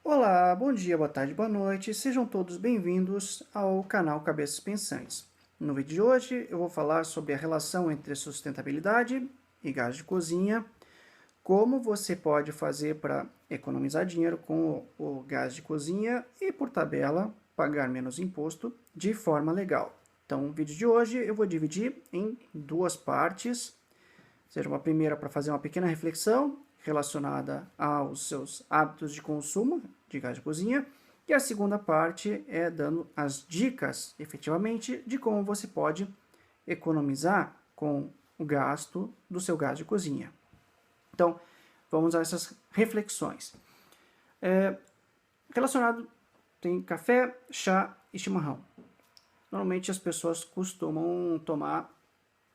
Olá, bom dia, boa tarde, boa noite, sejam todos bem-vindos ao canal Cabeças Pensantes. No vídeo de hoje eu vou falar sobre a relação entre sustentabilidade e gás de cozinha, como você pode fazer para economizar dinheiro com o gás de cozinha e, por tabela, pagar menos imposto de forma legal. Então, o vídeo de hoje eu vou dividir em duas partes, seja uma primeira para fazer uma pequena reflexão relacionada aos seus hábitos de consumo de gás de cozinha, e a segunda parte é dando as dicas, efetivamente, de como você pode economizar com o gasto do seu gás de cozinha. Então, vamos a essas reflexões. Relacionado, tem café, chá e chimarrão. Normalmente as pessoas costumam tomar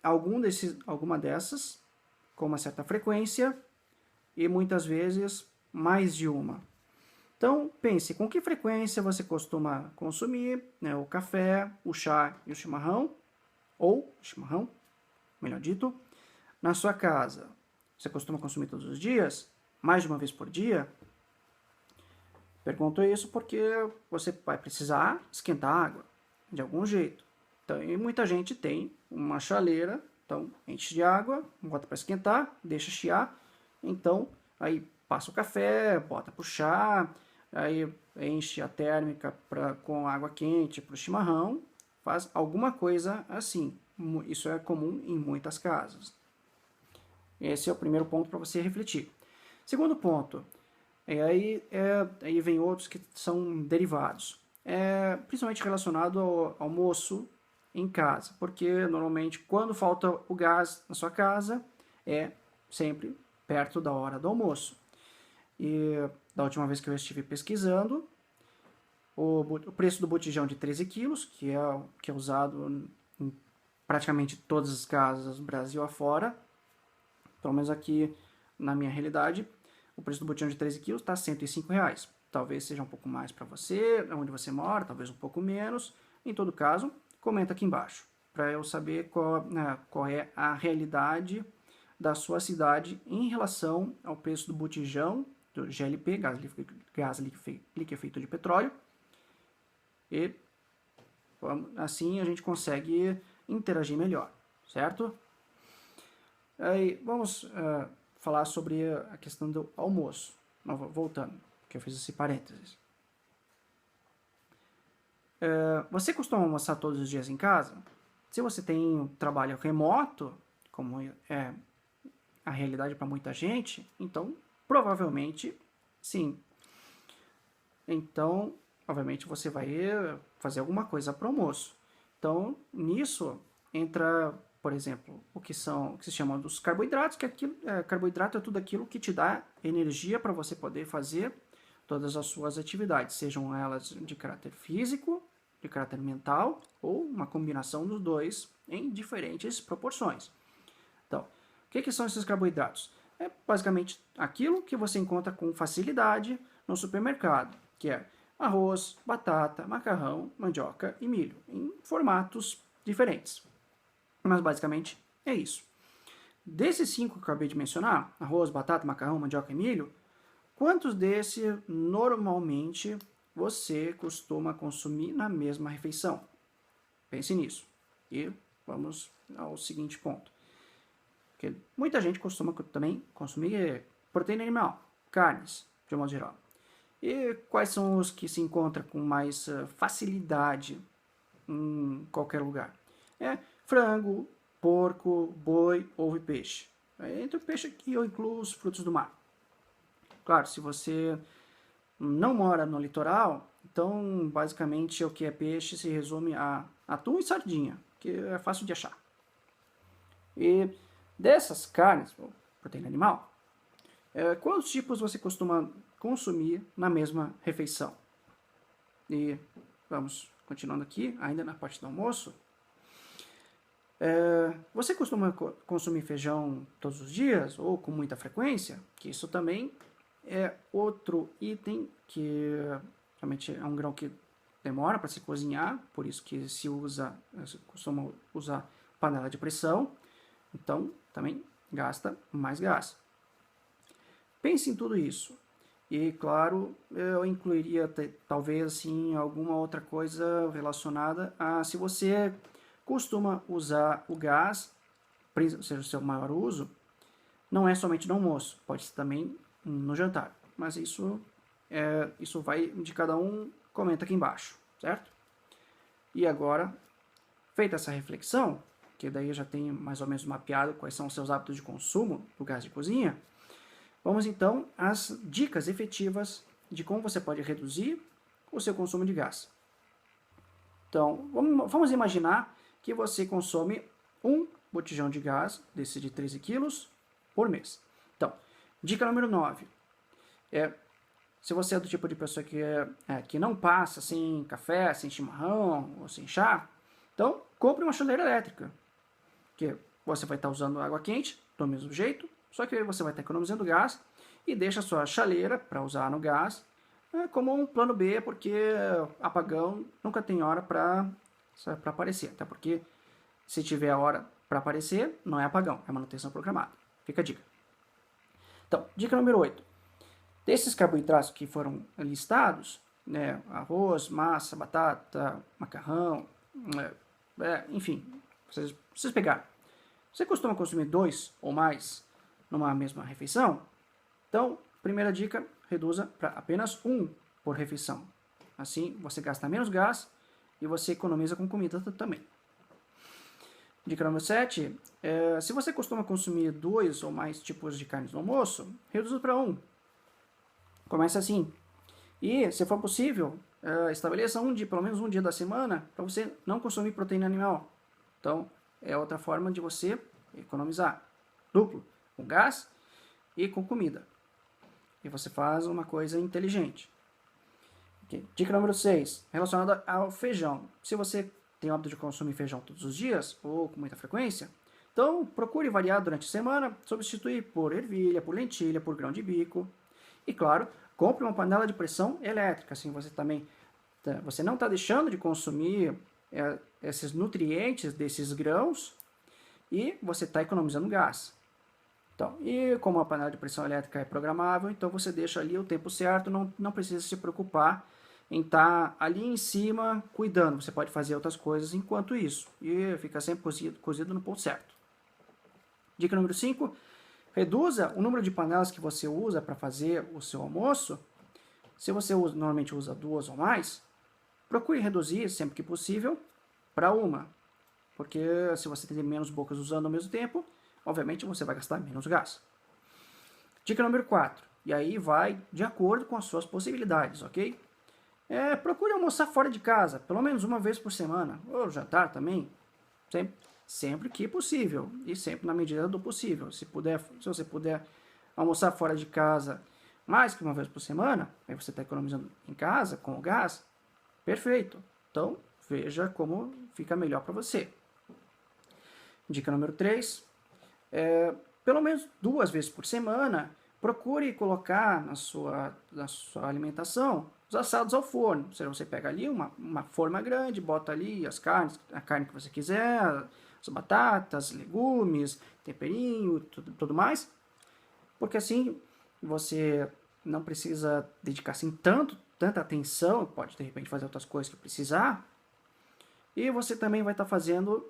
alguma dessas com uma certa frequência e muitas vezes mais de uma. Então, pense, com que frequência você costuma consumir, né, o café, o chá e o chimarrão, ou chimarrão, melhor dito, na sua casa. Você costuma consumir todos os dias? Mais de uma vez por dia? Pergunto isso porque você vai precisar esquentar água de algum jeito. Então, e muita gente tem uma chaleira, então enche de água, bota para esquentar, deixa chiar, então aí passa o café, bota para o chá, aí enche a térmica com água quente para o chimarrão, faz alguma coisa assim. Isso é comum em muitas casas. Esse é o primeiro ponto para você refletir. Segundo ponto, aí vem outros que são derivados, principalmente relacionado ao almoço em casa, porque normalmente quando falta o gás na sua casa é sempre perto da hora do almoço. E da última vez que eu estive pesquisando, o preço do botijão de 13 quilos, que é usado em praticamente todas as casas do Brasil afora, pelo menos aqui na minha realidade, o preço do botijão de 13 quilos está R$ 105. Talvez seja um pouco mais para você, onde você mora, talvez um pouco menos. Em todo caso, comenta aqui embaixo, para eu saber qual é a realidade da sua cidade em relação ao preço do botijão do GLP, gás liquefeito de petróleo. E assim a gente consegue interagir melhor, certo? Aí, vamos falar sobre a questão do almoço. Voltando, que eu fiz esse parênteses. Você costuma almoçar todos os dias em casa? Se você tem um trabalho remoto, como é a realidade para muita gente, então provavelmente sim. Então, obviamente, você vai fazer alguma coisa para o almoço. Então, nisso entra, por exemplo, o que se chama dos carboidratos, que carboidrato é tudo aquilo que te dá energia para você poder fazer todas as suas atividades, sejam elas de caráter físico, de caráter mental ou uma combinação dos dois em diferentes proporções. Então, o que são esses carboidratos? É basicamente aquilo que você encontra com facilidade no supermercado, que é arroz, batata, macarrão, mandioca e milho, em formatos diferentes. Mas basicamente é isso. Desses 5 que eu acabei de mencionar, arroz, batata, macarrão, mandioca e milho, quantos desses normalmente você costuma consumir na mesma refeição? Pense nisso. E vamos ao seguinte ponto. Porque muita gente costuma também consumir proteína animal, carnes, de modo geral. E quais são os que se encontram com mais facilidade em qualquer lugar? Frango, porco, boi, ovo e peixe. Entre o peixe aqui eu incluo os frutos do mar. Claro, se você não mora no litoral, então basicamente o que é peixe se resume a atum e sardinha, que é fácil de achar. E dessas carnes, proteína animal, quantos tipos você costuma consumir na mesma refeição? E vamos continuando aqui, ainda na parte do almoço. Você costuma consumir feijão todos os dias ou com muita frequência? Que isso também é outro item que realmente é um grão que demora para se cozinhar, por isso que se costuma usar panela de pressão, então também gasta mais gás. Pense em tudo isso. E, claro, eu incluiria talvez assim, alguma outra coisa relacionada a se você costuma usar o gás, seja o seu maior uso, não é somente no almoço, pode ser também no jantar. Mas isso vai de cada um, comenta aqui embaixo, certo? E agora, feita essa reflexão, que daí eu já tenho mais ou menos mapeado quais são os seus hábitos de consumo do gás de cozinha, vamos então às dicas efetivas de como você pode reduzir o seu consumo de gás. Então, vamos imaginar que você consome um botijão de gás, desse de 13 quilos, por mês. Então, dica número 9. Se você é do tipo de pessoa que não passa sem café, sem chimarrão ou sem chá, então compre uma chaleira elétrica, que você vai estar usando água quente do mesmo jeito, só que você vai estar economizando gás e deixa a sua chaleira para usar no gás como um plano B, porque apagão nunca tem hora para aparecer, até porque se tiver a hora para aparecer, não é apagão, é manutenção programada. Fica a dica. Então, dica número 8. Desses carboidratos que foram listados, né, arroz, massa, batata, macarrão, enfim, vocês pegaram. Você costuma consumir 2 ou mais numa mesma refeição? Então, primeira dica, reduza para apenas 1 por refeição. Assim, você gasta menos gás e você economiza com comida também. Dica número 7, se você costuma consumir 2 ou mais tipos de carnes no almoço, reduza para 1. Comece assim. E, se for possível, estabeleça pelo menos um dia da semana para você não consumir proteína animal. Então, é outra forma de você economizar. Duplo, com gás e com comida. E você faz uma coisa inteligente. Okay. Dica número 6, relacionada ao feijão. Se você tem o hábito de consumir feijão todos os dias, ou com muita frequência, então procure variar durante a semana, substituir por ervilha, por lentilha, por grão de bico. E claro, compre uma panela de pressão elétrica, assim você não está deixando de consumir esses nutrientes desses grãos e você está economizando gás. Então, e como a panela de pressão elétrica é programável, então você deixa ali o tempo certo, não precisa se preocupar em estar ali em cima cuidando. Você pode fazer outras coisas enquanto isso e fica sempre cozido no ponto certo. Dica número 5. Reduza o número de panelas que você usa para fazer o seu almoço. Se você normalmente usa 2 ou mais, procure reduzir sempre que possível para 1. Porque se você tem menos bocas usando ao mesmo tempo, obviamente você vai gastar menos gás. Dica número 4. E aí vai de acordo com as suas possibilidades, ok? Procure almoçar fora de casa, pelo menos uma vez por semana. Ou jantar também. Sempre que possível e sempre na medida do possível. Se você puder almoçar fora de casa mais que uma vez por semana, aí você está economizando em casa com o gás, perfeito. Então, veja como fica melhor para você. Dica número 3, pelo menos 2 vezes por semana, procure colocar na sua alimentação os assados ao forno. Você pega ali uma forma grande, bota ali a carne que você quiser, as batatas, legumes, temperinho, tudo mais. Porque assim você não precisa dedicar assim tanta atenção, pode de repente fazer outras coisas que precisar. E você também vai estar fazendo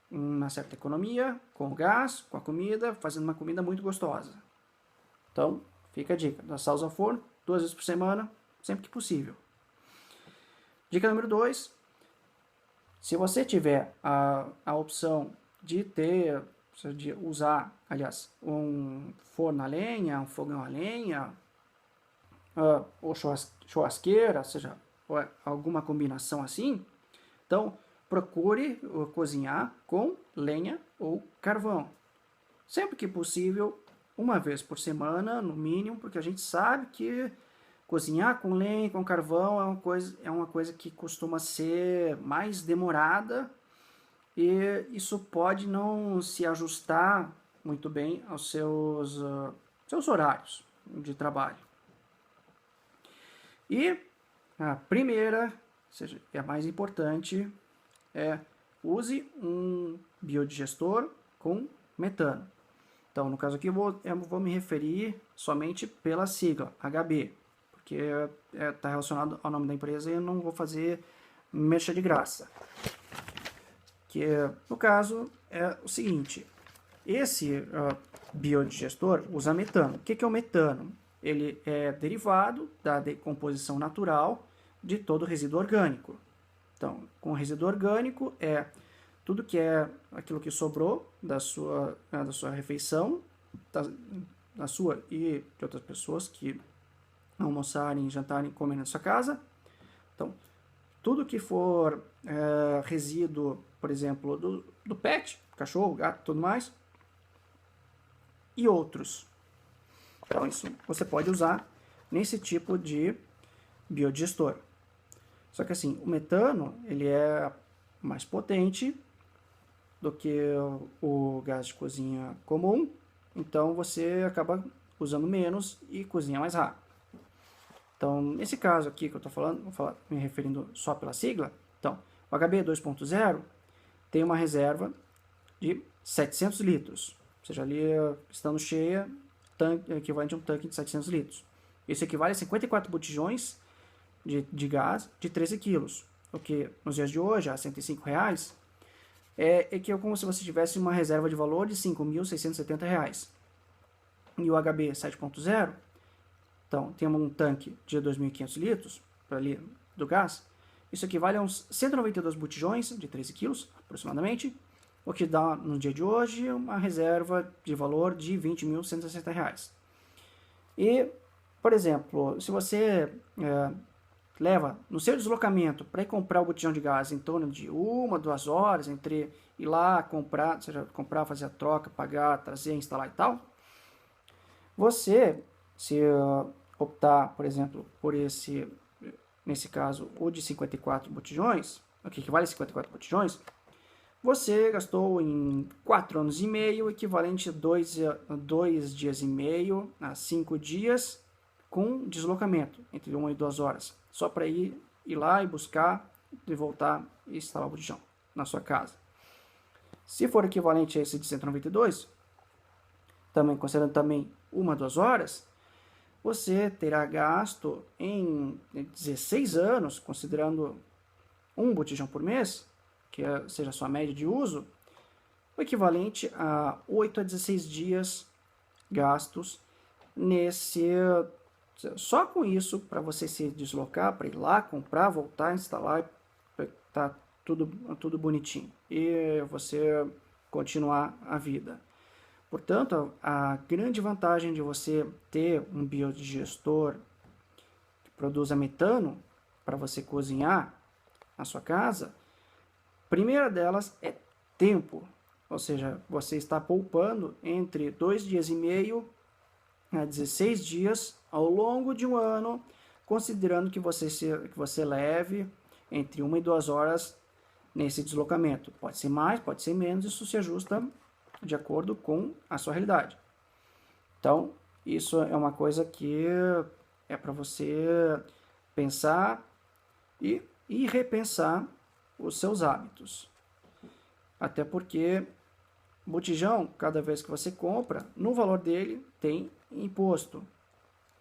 uma certa economia com o gás, com a comida, fazendo uma comida muito gostosa. Então, fica a dica, assar ao forno 2 vezes por semana, sempre que possível. Dica número 2, se você tiver a opção de usar, aliás, um forno a lenha, um fogão a lenha, ou churrasqueira, seja, alguma combinação assim, então procure cozinhar com lenha ou carvão. Sempre que possível, uma vez por semana, no mínimo, porque a gente sabe que cozinhar com lenha, com carvão é uma coisa que costuma ser mais demorada e isso pode não se ajustar muito bem aos seus horários de trabalho. E a primeira, ou seja, a mais importante, use um biodigestor com metano. Então, no caso aqui, eu vou me referir somente pela sigla, HB, porque está relacionado ao nome da empresa e eu não vou fazer mexa de graça. Que, no caso, é o seguinte, esse biodigestor usa metano. O que é o metano? Ele é derivado da decomposição natural de todo resíduo orgânico. Então, com resíduo orgânico é tudo que é aquilo que sobrou da sua refeição, da sua e de outras pessoas que almoçarem, jantarem, comerem na sua casa. Então, tudo que for resíduo, por exemplo, do pet, cachorro, gato, tudo mais, e outros. Então, isso você pode usar nesse tipo de biodigestor. Só que assim, o metano, ele é mais potente do que o gás de cozinha comum, então você acaba usando menos e cozinha mais rápido. Então, nesse caso aqui que eu estou falando, me referindo só pela sigla, então, o HB 2.0 tem uma reserva de 700 litros, ou seja, ali estando cheia, equivalente a um tanque de 700 litros. Isso equivale a 54 botijões de gás de 13 quilos, o que nos dias de hoje, a R$ 105, que é como se você tivesse uma reserva de valor de R$ 5.670. E o HB 7.0, então, tem um tanque de 2.500 litros ali do gás, isso equivale a uns 192 botijões de 13 quilos, aproximadamente, o que dá, no dia de hoje, uma reserva de valor de R$ 20.160. E, por exemplo, se você leva no seu deslocamento para ir comprar o botijão de gás em torno de 1, 2 horas, entre ir lá, comprar, seja, comprar, fazer a troca, pagar, trazer, instalar e tal, você, se optar, por exemplo, por nesse caso, o de 54 botijões, o que equivale a 54 botijões, você gastou em 4 anos e meio, equivalente a 2 dias e meio, a 5 dias, com deslocamento, entre 1 e 2 horas, só para ir lá e buscar, e voltar e instalar o botijão na sua casa. Se for equivalente a esse de 192, também considerando também 1 a 2 horas, você terá gasto em 16 anos, considerando um botijão por mês, que seja a sua média de uso, o equivalente a 8 a 16 dias gastos só com isso, para você se deslocar, para ir lá, comprar, voltar, instalar, tá tudo bonitinho. E você continuar a vida. Portanto, a grande vantagem de você ter um biodigestor que produza metano para você cozinhar na sua casa, a primeira delas é tempo. Ou seja, você está poupando entre 2 dias e meio a 16 dias ao longo de um ano, considerando que você leve entre 1 e 2 horas nesse deslocamento. Pode ser mais, pode ser menos, isso se ajusta de acordo com a sua realidade. Então, isso é uma coisa que é para você pensar e repensar os seus hábitos. Até porque botijão, cada vez que você compra, no valor dele tem imposto.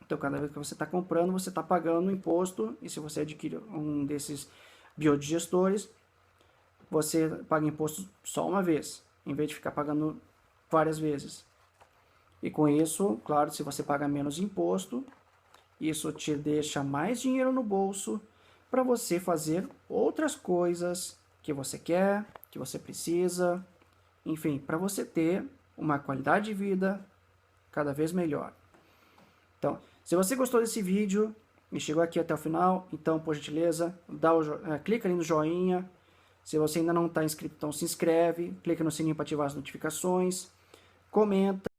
Então, cada vez que você está comprando, você está pagando imposto. E se você adquire um desses biodigestores, você paga imposto só uma vez, em vez de ficar pagando várias vezes. E com isso, claro, se você paga menos imposto, isso te deixa mais dinheiro no bolso para você fazer outras coisas que você quer, que você precisa, enfim, para você ter uma qualidade de vida cada vez melhor. Então, se você gostou desse vídeo e chegou aqui até o final, então, por gentileza, clica ali no joinha. Se você ainda não está inscrito, então se inscreve, clica no sininho para ativar as notificações, comenta.